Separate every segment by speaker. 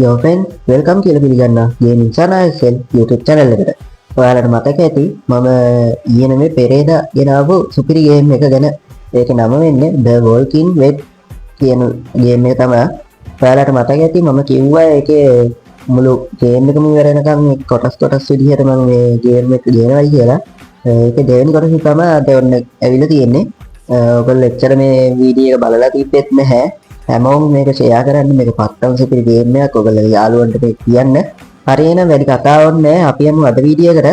Speaker 1: Yo friend, welcome කියලා පිළිගන්නවා Gaming Channel YouTube channel එකට. ඔයාලට මතක ඇති මම ඊයේ මේ පෙරේදා ගෙනාවු සුපිරි ගේම් එක ගැන. ඒකේ නම වෙන්නේ The Walking Dead කියන ගේම් එක තමයි. ඔයාලට මතක ඇති මම කිව්වා ඒකේ මුළු ගේම් එකම ඉවර වෙනකම් කොටස් විදිහට මම මේ ගේම් එක ගෙනවයි කියලා. ඒකේ දෙවෙනි කොටස තමයි අද ඔන්න ඇවිල්ලා තියෙන්නේ. ඔයගොල්ලෝ එච්චර මේ වීඩියෝ එක බලලා තිබ්බෙත් නැහැ. හැමෝම මේක ෂෙයා කරන්න. මේක පත්තම සුපිරි ගේම් එකක්. ඔයගොල්ලෝ යාළුවන්ට මේක කියන්න. හරි එහෙනම් වැඩි කතාවක් නැහැ. අපි යමු අද වීඩියෝ එකට.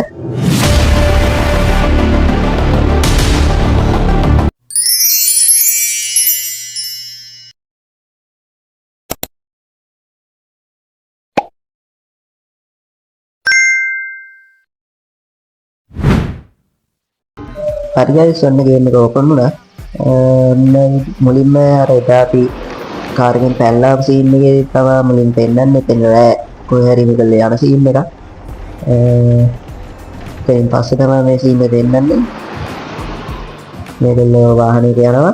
Speaker 1: හරි guys, ඔන්න ගේම් එක ඕපන් වුණා. මුලින්ම අර එදා අපි කාරකින් පැනලා සීන් එකේ තමයි මුලින් පෙන්නන්නේ. එතන රෑ කොහේ හරි මේකල යන සීන් එක. ඊට පස්සේ තමයි මේ සීන් එක දෙන්නන්නේ. මේකල වාහනේට යනවා.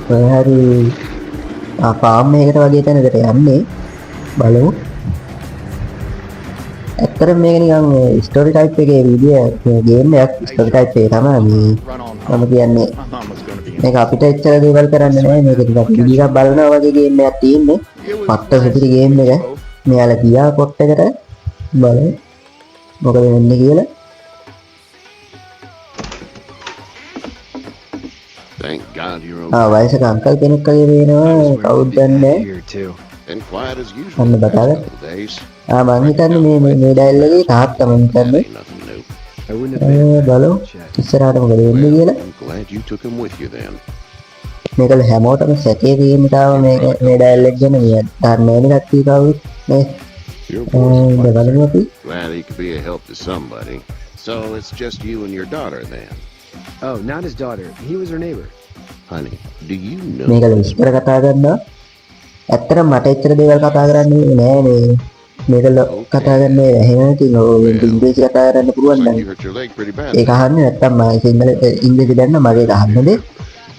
Speaker 1: කොහේ හරි ෆාම් එකකට වගේ තැනකට යන්නේ. බලමු. ඇත්තටම මේක නිකන් ස්ටෝරි ටයිප් එකේ වීඩියෝ ගේම් එකක්. ස්ටෝරි ටයිප් එක තමයි මේ මම කියන්නේ. මේක අපිට එච්චර දේවල් කරන්න නෑ. මේක ටිකක් වීඩියෝ එකක් බලනවා වගේ ගේම් එකක් තියෙන්නේ. පට්ට සුපිරි ගේම් එක. මෙයාලා ගියා පොට් එකට බලමු මොකද වෙන්නේ කියලා.
Speaker 2: Thank God you're okay.
Speaker 1: වයසක අංකල් කෙනෙක් වගේ වෙනවා. කවුද දන්නේ
Speaker 2: Been quiet as usual.
Speaker 1: අන්න බතාලා.
Speaker 2: Couple days.
Speaker 1: මං හිතන්නේ මේ ඩයල් එකේ තාත්තා මං හිතන්නේ.
Speaker 2: Ain't nothing new.
Speaker 1: බලමු ඉස්සරහට මොකද වෙන්නේ කියලා.
Speaker 2: I'm glad you took him with you then.
Speaker 1: මේකල හැමෝටම සැකේ තියෙන තාම මේ ඩයල් එක ගැන මේ දන්නේ නැහැ කට්ටිය කවුරුත් නේ.
Speaker 2: Your boy's
Speaker 1: බලමු අපි.
Speaker 2: glad he could be a help to somebody. So it's just you and your daughter then.
Speaker 3: Oh, not his daughter. He was her neighbor.
Speaker 2: Honey, do you know?
Speaker 1: මේකල විස්තර කතා කරනවා. ඇත්තටම මට එච්චර දේවල් කතා කරන්නේ නෑ මේ. මේකල කතා කරන්නේ එහෙම නැතිනම් ඔයගොල්ලෝ ඉංග්‍රීසි කතා කරන්න පුළුවන්
Speaker 2: Looks like
Speaker 1: නම්
Speaker 2: you hurt your leg pretty bad.
Speaker 1: ඒක අහන්නේ නැත්තම් මම සිංහල ඉංග්‍රීසි දන්න මගේ අහන්නද?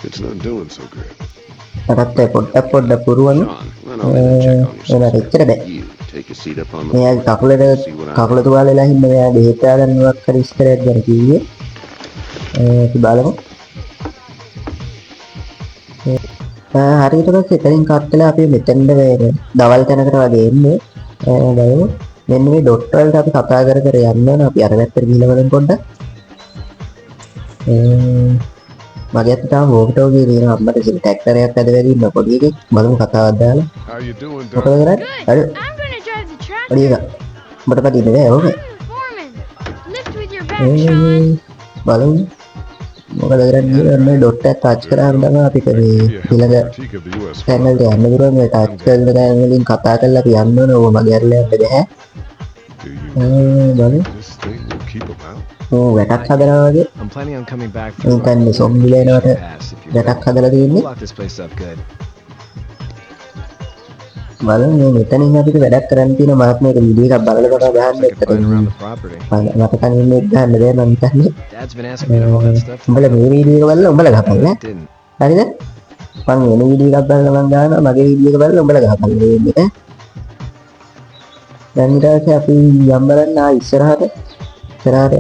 Speaker 2: It's not doing so good.
Speaker 1: මටත් පොඩ්ඩක් පුරුවන්.
Speaker 2: John, run over there and check on
Speaker 1: ඒකට එච්චර බෑ.
Speaker 2: yourself. You take a seat up on the
Speaker 1: මෙයා
Speaker 2: floor.
Speaker 1: කකුල තුවාල වෙලා හින්න මෙයා බෙහෙත් ගන්න මොකක් හරි ඉස්තරයක් ගැන කිව්වේ. අපි බලමු. හරියට පස්සේ එතනින් කට් වෙලා අපි මෙතෙන්ද දවල් තැනකට වගේ එන්නේ. බලමු. මෙන්න මේ ඩොට් වලට අපි කතා කර යන්න ඕන. අපි අර පැත්තට ගිහලා බලමු පොඩ්ඩක්. මගේ අතට තාම වෝක් ටෝක් එකේ තියෙන අම්මට ට්‍රැක්ටරයක් ඇද වෙලා ඉන්න පොඩි එකෙක්. බලමු කතාවක් දාලා.
Speaker 4: How you doing,
Speaker 1: මොකද
Speaker 4: Doc?
Speaker 1: කරන්නේ? හරි.
Speaker 5: I'm gonna drive the tractor.
Speaker 1: පොඩි එකා. උඹට පදින්න බෑ ඕක.
Speaker 5: I'm the foreman. Lift with your back, Sean.
Speaker 1: බලමු. මොකද කරන්නේ කියලා ඔන්න ඩොට් එක ටච් කරාම තමයි අපිට මේ
Speaker 4: Be a
Speaker 1: ඊළඟ
Speaker 4: helpful critique of the U.S.
Speaker 1: channel එක යන්න පුළුවන්. මේ ටච් කරන තැන් වලින් කතා කරලා අපි යන්න ඕන. ඕක මගේ අරලා යන්න බෑ.
Speaker 4: Do you
Speaker 1: බලමු.
Speaker 4: this thing will keep him out?
Speaker 1: වැටක් හදනවා වගේ.
Speaker 3: I'm planning on coming back
Speaker 1: Yung
Speaker 3: through
Speaker 1: kan zombie lang naman.
Speaker 3: pass if you
Speaker 1: වැටක්
Speaker 3: will.
Speaker 1: හදලා තියෙන්නේ.
Speaker 3: We'll lock this place up good.
Speaker 1: බලමු මේ මෙතනින් අපිට වැඩක් කරන්න තියෙන මාත් මේක වීඩියෝ එකක් බලලා තමයි ගහන්න
Speaker 3: Looks like a plan around
Speaker 1: එක්කද.
Speaker 3: the property.
Speaker 1: මට කනින් මේක ගහන්න බෑ මම හිතන්නේ.
Speaker 3: Dad's been asking me to hold that stuff.
Speaker 1: උඹලා මේ වීඩියෝ එක බලලා උඹලා ගහපන් නේ.
Speaker 3: Didn't.
Speaker 1: හරිද? මම වෙන වීඩියෝ එකක් බලලා මම ගහනවා. මගේ වීඩියෝ එක බලලා උඹලා ගහපන් වෙන්නේ ඈ. දැන් ඊට පස්සේ අපි යම් බලන්න ඉස්සරහට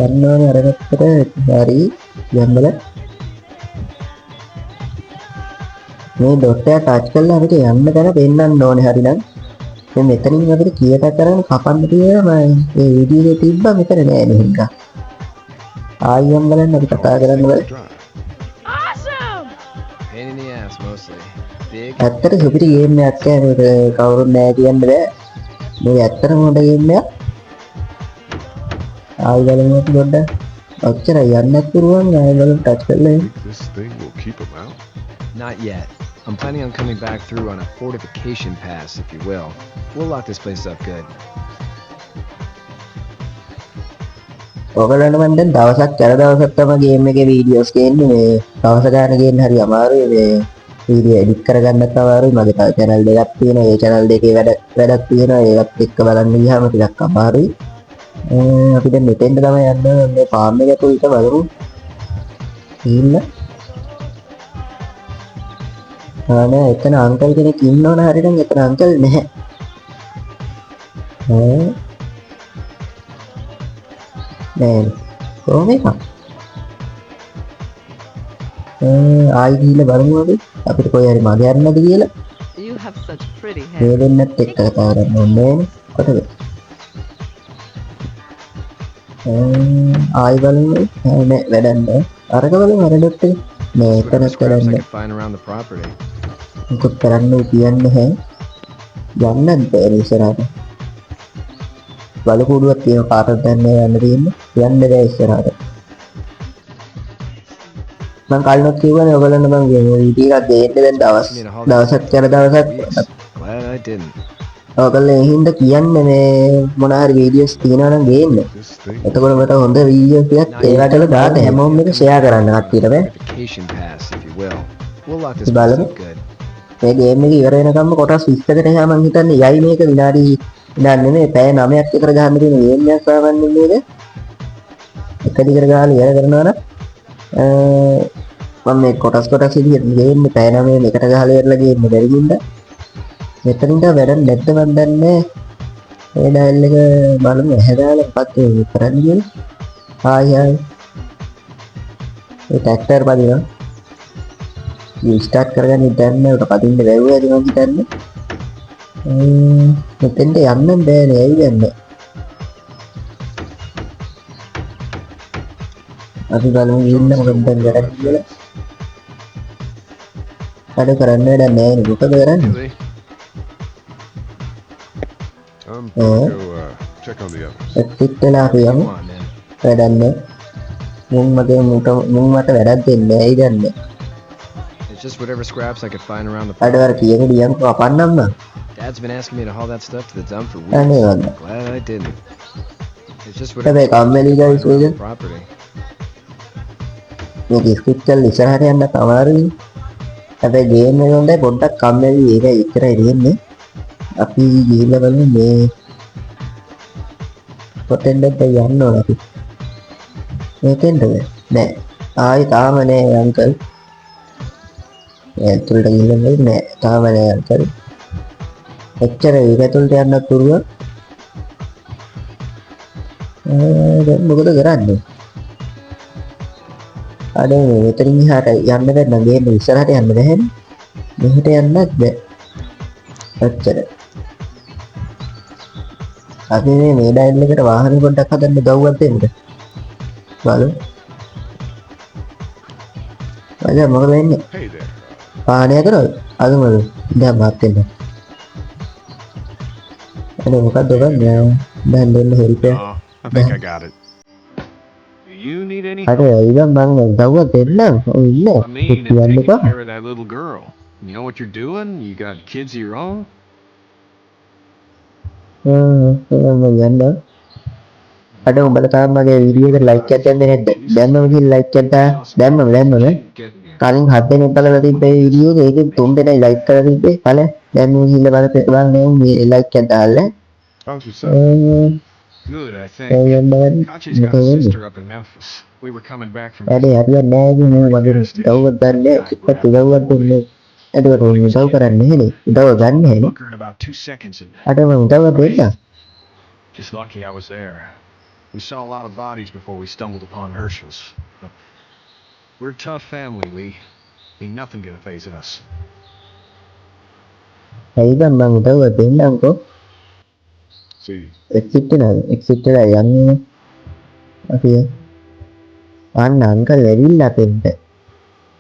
Speaker 1: යන්න ඕනේ අර පැත්තට. හරි යම් බලන්න. මේ ඩොට් එක ටච් කරලා අපිට යන්න තැන පෙන්නන්න ඕනේ හරිනම්. දැන් මෙතනින් අපිට කීයට කරන් කපන්න කියලා මම මේ වීඩියෝ එකේ තිබ්බා මෙතන නෑ නේ එක. ආයෙත් බලන්න අපි කතා කරන්න බෑ.
Speaker 4: Drive.
Speaker 5: Awesome!
Speaker 3: Pain in the ass mostly. Big.
Speaker 1: ඇත්තට සුපිරි ගේම් එකක් මේක කවුරුත් නෑ කියන්න බෑ. මේක ඇත්තටම හොඳ ගේම් එකක්. ආයෙ බලමු අපි පොඩ්ඩක්. ඔච්චරයි යන්නත් පුළුවන්. ආයෙ බලමු ටච් කරලා.
Speaker 4: Think this thing will keep him out?
Speaker 3: Not yet. I'm planning on coming back through on a fortification pass, if you will. We'll lock this place up good.
Speaker 1: ඔයගලන්ට මම දැන් දවසක් කර දවසක් තමයි ගේම් එකේ වීඩියෝස් ගේන්නේ. මේ දවස ගන්න ගේන්න හරි අමාරුයි. මේ වීඩියෝ එඩිට් කරගන්නත් අමාරුයි. මගේ තව channel දෙකක් තියෙනවා. ඒ channel දෙකේ වැඩක් තියෙනවා. ඒකත් එක්ක බලන්න ගියාම ටිකක් අමාරුයි. අපි දැන් මෙතෙන්ට තමයි යන්න මේ ෆාම් එක ඇතුළට බලමු. ඉන්න නෑ එතන අංකල් කෙනෙක් ඉන්නවන හරිනම් එතන අංකල් නැහැ. නෑ කොහොම එකක් ආයි ගිහලා බලමු අපිට කොයි හරි මග යන්නද කියලා.
Speaker 6: You have such pretty
Speaker 1: මේ
Speaker 6: hair.
Speaker 1: දෙන්නත් එක්ක කතා කරන්න ඕනේ කොටද? ආයි බලමු නෑ වැඩක් නෑ. අරක බලමු අරකට මේ
Speaker 3: Just whatever
Speaker 1: එතනත්
Speaker 3: scraps I
Speaker 1: කරන්න
Speaker 3: could find around the property.
Speaker 1: මොකද කරන්න කියන්නේ නැහැ. යන්නත් බැරි ඉස්සරහට. බලකුඩුවක් තියෙන කාටද දැන්නේ යන්න තියෙන්නේ. යන්න බෑ ඉස්සරහට. මම කලින්වත් කිව්වනේ ඔයගොල්ලන්ට මම වීඩියෝ එකක් දෙන්න දැන් දවසක් යන දවසක්
Speaker 3: Glad I didn't.
Speaker 1: ඔයගොල්ලෝ හින්ද කියන්නේ මේ මොන හරි වීඩියෝස් තියෙනවා නම් ගේන්න.
Speaker 4: This thing.
Speaker 1: එතකොට මට හොඳ වීඩියෝ ටිකක් ඒකටල දාන්න හැමෝම එක ෂෙයා කරන්න කට්ටියට බෑ.
Speaker 3: Vacation pass, if you will. We'll lock this place
Speaker 1: බලමු.
Speaker 3: up good.
Speaker 1: මේ ගේම් එක ඉවර වෙනකම්ම කොටස් 20කට එහා මං හිතන්නේ යයි මේක විනාඩි නෙමෙයි පැය 9ක් විතර ගහන්න තියෙන ගේම් එකක් සාමාන්‍යයෙන් මේක. එක දිගට ගහලා ඉවර කරනවා නම් මම මේ කොටස් විදිහට ගේන්නේ පැය 9 එකට ගහලා ඉවරලා ගේන්න බැරි හින්දා මෙතනින්ද වැඩක් නැද්ද මන් දන්නේ. මේ ඩයල් එක බලමු හැදාලා මොකක්ද කරන්න කියලා. ආයි ඒ ට්‍රැක්ටර් පදිනවා. ස්ටාර්ට් කරගන්න ඉතින් උට පදින්න බැරුවා ඉතින් මම හිතන්නේ. මෙතෙන්ට යන්න බෑනේ ඇයි යන්නේ. අපි බලමු ඉන්න මොකද දැන් වැඩක් කියලා. අද කරන්න වැඩක් නෑ නේ මොකද කරන්නේ.
Speaker 4: I'm gonna go check on the others.
Speaker 1: Exit වෙලා අපි යමු.
Speaker 3: Come on, man.
Speaker 1: වැඩක් නෑ. මුන් මට වැඩක් දෙන්නේ ඇයි දන්නේ.
Speaker 3: It's just whatever scraps I could find around the
Speaker 1: අද වර
Speaker 3: property.
Speaker 1: කීයක ඩියම් කපන්නම්ම.
Speaker 3: Dad's been asking me to haul that stuff to the dump for
Speaker 1: I knew
Speaker 3: weeks.
Speaker 1: that.
Speaker 3: Glad I didn't. It's just
Speaker 1: Have
Speaker 3: whatever
Speaker 1: I come
Speaker 3: scraps I
Speaker 1: many
Speaker 3: could
Speaker 1: guys
Speaker 3: find around
Speaker 1: with
Speaker 3: the property.
Speaker 1: මේක skip කරලා ඉස්සරහට යන්න අමාරුයි. හැබැයි game එක හොඳයි පොඩ්ඩක් කම්මැලි ඒක ඉතරයි තියෙන්නේ. අපි ගිහිල්ලා බලමු මේ පොතෙන්ද යන්න ඕන අපි. මේකෙන්ද නෑ. ආයි තාම නෑ අංකල්. ඇතුළට ගිහිල්ලා නෑ තාම නෑ අංකල්. එච්චර ඒකතුළට යන්න පුළුවන්. දැන් මොකද කරන්නේ? අනේ මෙතනින් එහාට යන්න බැන්න ගේම් ඉස්සරහට යන්න බැහැනේ. මෙහෙට යන්නත් බෑ. ඔච්චර. අපි මේ ඩයල් එකට වාහනේ පොඩ්ඩක් හදන්න ගව්වක් දෙන්න. බලමු. අද මොකද වෙන්නේ?
Speaker 4: Hey there.
Speaker 1: පාණය කරවද? අදමද? දැන් මාත් වෙන්න. අනේ මොකක්ද කරන්නේ? දැන් දෙන්න හෙල්ප් එක.
Speaker 4: I think I got it. Do you need any
Speaker 1: අර ඉතින් මම ගව්වක් දෙන්නම්. ඔය ඉන්න.
Speaker 7: I mean, and
Speaker 1: කියන්න
Speaker 7: taking
Speaker 1: එපා.
Speaker 7: care of that little girl. You know what you're doing? You got kids of your own?
Speaker 1: යන්න. අද උඹලා තාම මගේ වීඩියෝ එකට ලයික් එකක් දෙන්නේ නැද්ද? දැන්ම ගිහින් ලයික් එකක් දා. දැන්ම නේ. කලින් 7 දෙනෙක් බලලා තිබ්බේ වීඩියෝ එක. ඒකෙන් 3 දෙනෙක් ලයික් කරලා තිබ්බේ. බලන්න. දැන් මේ ගිහිල්ලා බලන්නේ මේ ලයික් එකක් දාලා.
Speaker 4: How's your son?
Speaker 7: Good, I think.
Speaker 1: යන්න බලන්න.
Speaker 7: Kachi's got a sister up in Memphis. We were coming back from
Speaker 1: අනේ හරියන්නේ නැහැ නේ මගේ දවුවක් ගන්න. ඉක්පත් දවුවක් දුන්නේ. එතකොට උදව් කරන්නේ නේ. උදව් ගන්න නේ.
Speaker 7: Book her in about 2 seconds. And
Speaker 1: අර මම උදව් දෙන්න.
Speaker 7: just lucky I was there. We saw a lot of bodies before we stumbled upon Herschel's. We're a tough family, Lee. Ain't nothing gonna phase us.
Speaker 1: ඇයිද මම උදව් දෙන්නම්කෝ.
Speaker 4: See,
Speaker 1: exit වෙලා යන්නේ. අපි අන්න අංකල් වෙරිලා පෙන්න.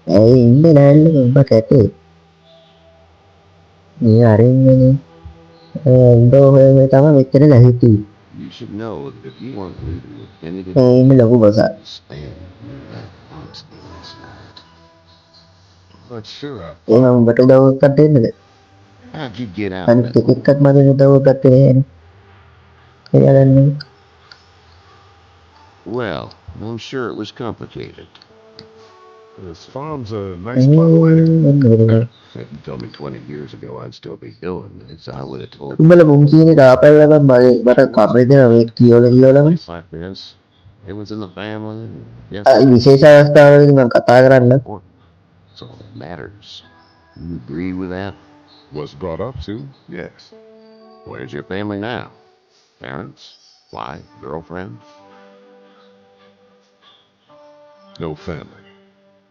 Speaker 1: ඇයි ඉන්නේ නැල්ල උඹ කැටේ. මේ අරින්නේ. උඹ ඔය තමයි මෙච්චර ලැහිටි.
Speaker 2: You should know that if you want to leave with anything,
Speaker 1: ඒ ඉන්නේ ලොකු බසක්.
Speaker 2: stand in that honesty.
Speaker 4: but sure.
Speaker 1: ඒ මම උඹට උදව්වක් දෙන්නද?
Speaker 2: How'd you get out
Speaker 1: අනිත්
Speaker 2: of it?
Speaker 1: එකක් මගේ උදව්වක් ගත්තේ නෑනේ. එයාලන්නේ.
Speaker 2: Well, I'm sure it was complicated.
Speaker 4: This farm's a nice plot of land.
Speaker 2: If you told me 20 years ago I'd still be doing this, I would have told
Speaker 1: උඹලා මුන් කියන්නේ දාපල්ලා මට කපේ දෙන මේ කියවලම
Speaker 2: you like this. It was in the family. Yes,
Speaker 1: විශේෂ අවස්ථාවලදී මම කතා කරන්න
Speaker 2: so it matters. You agree with that?
Speaker 4: Was brought up to, yes.
Speaker 2: Where's your family now? Parents? Wife? Girlfriend?
Speaker 4: No family.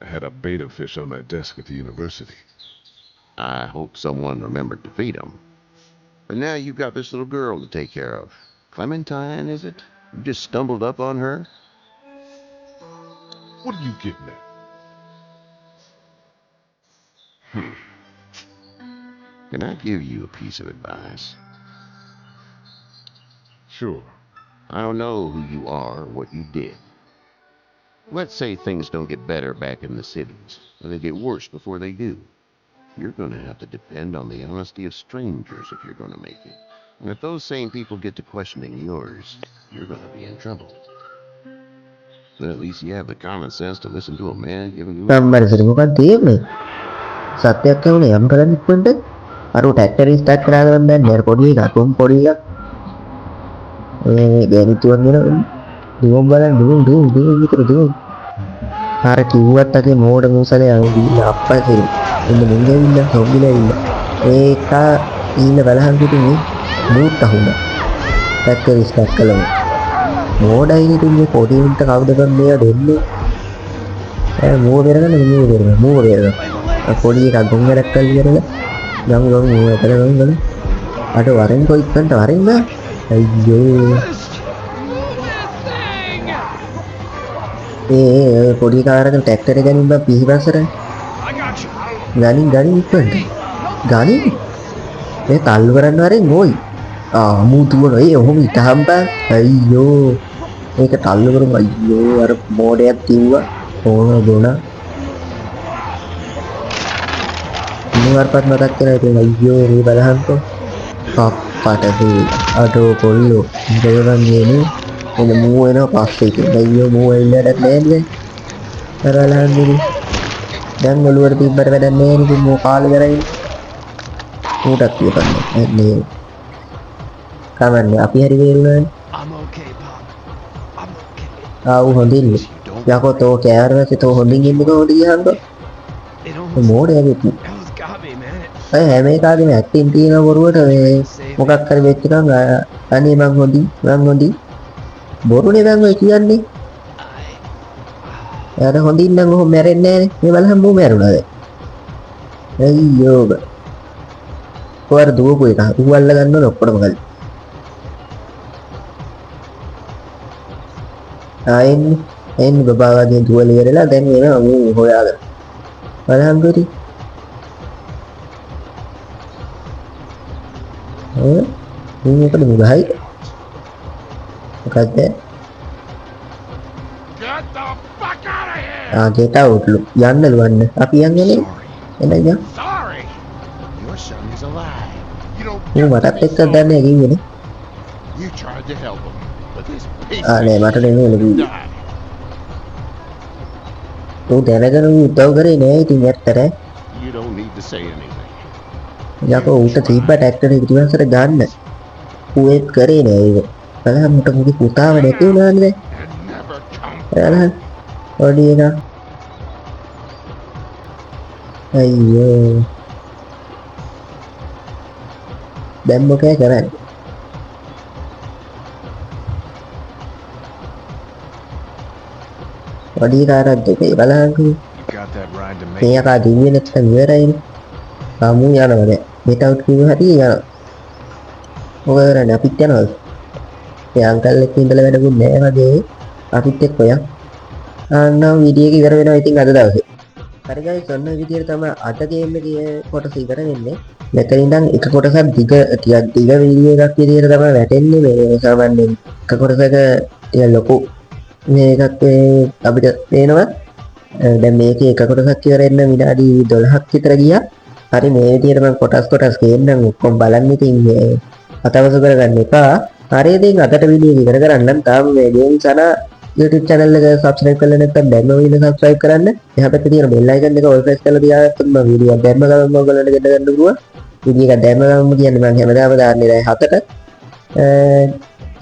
Speaker 4: I had a beta fish on my desk at the university.
Speaker 2: I hope someone remembered to feed them. But now you've got this little girl to take care of. Clementine, is it? You just stumbled up on her?
Speaker 4: What are you getting at?
Speaker 2: Can I give you a piece of advice?
Speaker 4: Sure.
Speaker 2: I don't know who you are or what you did. Let's say things don't get better back in the cities, or they get worse before they do. You're going to have to depend on the honesty of strangers if you're going to make it. And if those same people get to questioning yours, you're going to be in trouble. But at least you have the common sense to listen to a man giving you
Speaker 1: සම්බරසට මොකක්ද තියෙන්නේ? සත්‍යයක් කියවනේ යම් කරන්න ඉක්මනට අර tractor start කරලා ගන්න දැන් නේර පොඩි එකක් පොඩි එකක් ගෑනිතුවක් වෙන දුම් බලන්න දුම් විතර දුම් අර කිව්වත් අගේ මෝඩ මුසලේ අයිදී අප්පා කෙරේ එන්න මුංගෙවිල්ල හොම්බිලා ඉන්න ඒක ඊළ බලහන් පිටිනේ මූත් අහුණා ට්‍රැක්ටර් ස්ටාර්ට් කළා මෝඩයි ඉතින් මේ පොඩි උන්ට කවුද මේවා දෙන්නේ මූව වෙරගන්න මූව වෙරගන්න පොඩි එකක් ගොන් වැඩක් කරලා ගම් මූව ඇතල ගම් අර වරෙන් කොයිත්තන්ට වරෙන් නෑ අයියෝ පොඩි කාරක ට්‍රැක්ටර් එක ගනින් බා පිහිපස්සට ගනින් ඉක්මනට ගනින් මේ තල්ලු කරන්න වරෙන් ඕයි ආමුතුවන ඔහොම ඉතහම්බා අයියෝ මේක තල්ලු කරමු අයියෝ අර මෝඩයක් තිව්වා ඕන දුනා මුවර්පත් මතක් කරලා ඉතින් අයියෝ මේ බලහන්කෝ පප්පට දේ අඩෝ කොල්ලෝ ඉඳගෙන ගියනේ එන මූ වෙනවා පස්සේ ඉතින් අයියෝ මූ වෙන්නට නෑනේ කරලාන්නේ දැන් ඔළුවට තිබ්බට වැඩක් නෑ නේ මූ කාලේ කරයි ඌටත් කියපන්නේ නේ කමන්නේ අපි හරි වේරුණානේ
Speaker 3: I'm okay, Pop. I'm okay.
Speaker 1: ආව හොඳින් යකෝ තෝ කෑවරවසේ තෝ හොඳින් ඉන්නේ කොහොමද කියහන්කෝ
Speaker 3: It almost,
Speaker 1: මෝඩයගේ
Speaker 3: almost got me, man.
Speaker 1: අය හැම එකාගේම ඇක්ටින් තියෙන බොරුවට මේ මොකක් හරි වෙච්ච ගමන් අනේ මං හොඳි බොරුනේ මං ඔය කියන්නේ යාර හොඳින් නම් ඔහොම මැරෙන්නේ නෑනේ මේ බලහන් මෝ මැරුණාද අයියෝ කොහර දුවපු එක ඌවල්ල ගන්නවද ඔක්කොම ගල් එන්නේ බබාගේ දුවල ඉවරලා දැන් එනවා මූ හොයාගෙන බලහන් ගොරි මේකට මුගහයි මොකද්ද get out යන්නලු වන්න අපි යන්නේ එන්න යන්න
Speaker 2: Sorry! Your son is alive. You don't
Speaker 1: මූ මටත් එක්ක දන්නේ කිව්වනේ
Speaker 2: You tried to help him, but this
Speaker 1: නෑ මට නෙමෙයි කිව්වේ
Speaker 2: died.
Speaker 1: ඌ දැනගෙන උදව් කරේ නෑ ඉතින් ඇත්තට
Speaker 2: You don't need to say anything.
Speaker 1: යකෝ ඌට තිබ්බ ට්‍රැක්ටර් එක ඊටවසර ගන්න ඌ ඒත් කරේ නෑ ඒක බලන්න මට මුගේ පුතාව නැති වුණානේ
Speaker 2: And never come.
Speaker 1: බලන්න පොඩි එකා අයියෝ දැන් මොකද කරන්නේ පොඩි කාරක් දෙකේ බලන්නකෝ
Speaker 3: You got that ride to make.
Speaker 1: මේ යකා දිව්වේ නැත්නම් ඉවරයිනේ සාමු යනවා දැන් මෙට අවුට් කිව්ව හැටි යනවා මොකද කරන්නේ අපිත් යනවාද ඒ අංකල් එක්ක ඉඳලා වැඩකුත් නෑ වගේ අපිත් එක්ක යන් ආන්නම් වීඩියෝ එක ඉවර වෙනවා ඉතින් අද දවසේ හරි ගයිස් ඔන්න ඔය විදිහට තමයි අද ගේම් එකේ කොටස ඉවර වෙන්නේ මෙතන ඉඳන් එක කොටසක් ටිකක් දිග වීඩියෝ එකක් විදිහට තමයි වැටෙන්නේ මේ සාමාන්‍යයෙන් එක කොටසක ටික ලොකු මේකත් අපිට පේනවා දැන් මේකේ එක කොටසක් ඉවර වෙන්න විනාඩි 12ක් විතර ගියා හරි මේ විදිහට මම කොටස් ගේන්නම් ඔක්කොම බලන්න ඉතින් අතවස කරගන්න එපා හරි ඉතින් අදට වීඩියෝ ඉවර කරන්නම් තාම මේ ගේම් සන YouTube channel එක subscribe කරලා නැත්නම් දැන්ම වීඩියෝ subscribe කරන්න එහා පැත්තේ තියෙන bell icon එක all press කරලා තියාගත්තොත් මම වීඩියෝ එකක් දැම්ම ගමන් ඔයගොල්ලන්ට ගෙන්න ගන්න පුළුවන් වීඩියෝ එකක් දැම්ම ගමන් කියන්නේ මම හැමදාම දාන්නේ දැන් 7ට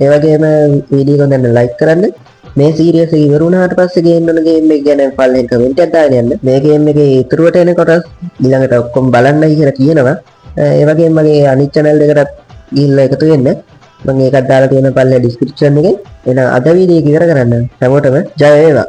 Speaker 1: ඒ වගේම වීඩියෝ එක දැන් like කරන්න මේ සීරියස් එක ඉවර වුණාට පස්සේ ගේන්න ඕන ගේම් එක ගැන පල්ලෙන් කමෙන්ට් එකක් දාගෙන යන්න. මේ ගේම් එකේ ඉතුරුවට එන කොටස් ඊළඟට ඔක්කොම බලන්නයි කියලා කියනවා. ඒ වගේම මගේ අනිත් channel එකටත් ගිහිල්ලා එකතු වෙන්න. මම ඒකත් දාලා තියෙන පල්ලේ description එකේ. එහෙනම් අද වීඩියෝ එක ඉවර කරන්න. හැමෝටම ජය වේවා.